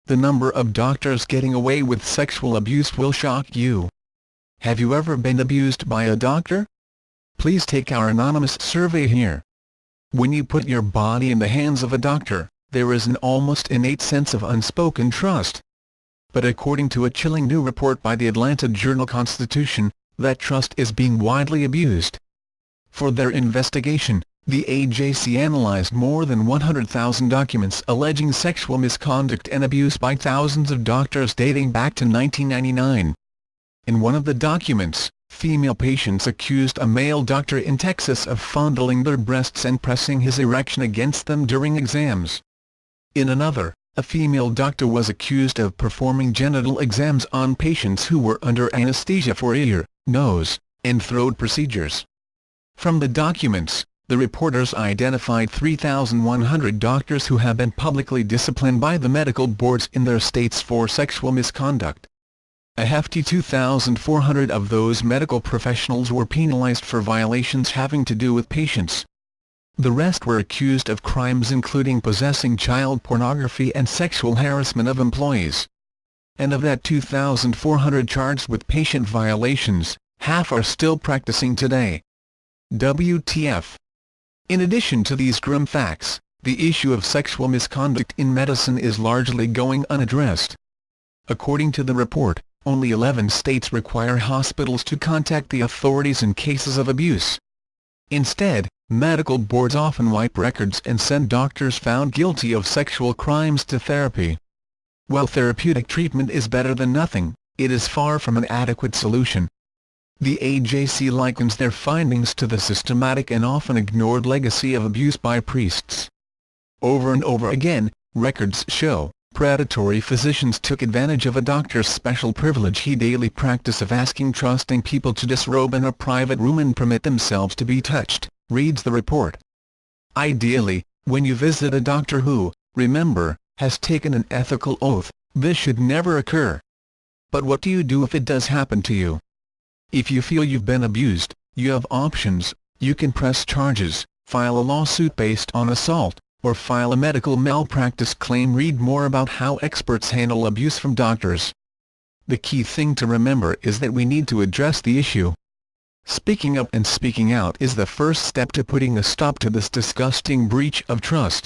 the number of doctors getting away with sexual abuse will shock you. Have you ever been abused by a doctor? Please take our anonymous survey here. When you put your body in the hands of a doctor, there is an almost innate sense of unspoken trust. But according to a chilling new report by the Atlanta Journal-Constitution, that trust is being widely abused. For their investigation, the AJC analyzed more than 100,000 documents alleging sexual misconduct and abuse by thousands of doctors dating back to 1999. In one of the documents, female patients accused a male doctor in Texas of fondling their breasts and pressing his erection against them during exams. In another, a female doctor was accused of performing genital exams on patients who were under anesthesia for ear, nose, and throat procedures. From the documents, the reporters identified 3,100 doctors who have been publicly disciplined by the medical boards in their states for sexual misconduct. A hefty 2,400 of those medical professionals were penalized for violations having to do with patients. The rest were accused of crimes including possessing child pornography and sexual harassment of employees. And of that 2,400 charged with patient violations, half are still practicing today. WTF. In addition to these grim facts, the issue of sexual misconduct in medicine is largely going unaddressed. According to the report, only 11 states require hospitals to contact the authorities in cases of abuse. Instead, medical boards often wipe records and send doctors found guilty of sexual crimes to therapy. While therapeutic treatment is better than nothing, it is far from an adequate solution. The AJC likens their findings to the systematic and often ignored legacy of abuse by priests. Over and over again, records show, predatory physicians took advantage of a doctor's special privilege he daily practice of asking trusting people to disrobe in a private room and permit themselves to be touched, reads the report. Ideally, when you visit a doctor who, remember, has taken an ethical oath, this should never occur. But what do you do if it does happen to you? If you feel you've been abused, you have options. You can press charges, file a lawsuit based on assault, or file a medical malpractice claim. Read more about how experts handle abuse from doctors. The key thing to remember is that we need to address the issue. Speaking up and speaking out is the first step to putting a stop to this disgusting breach of trust.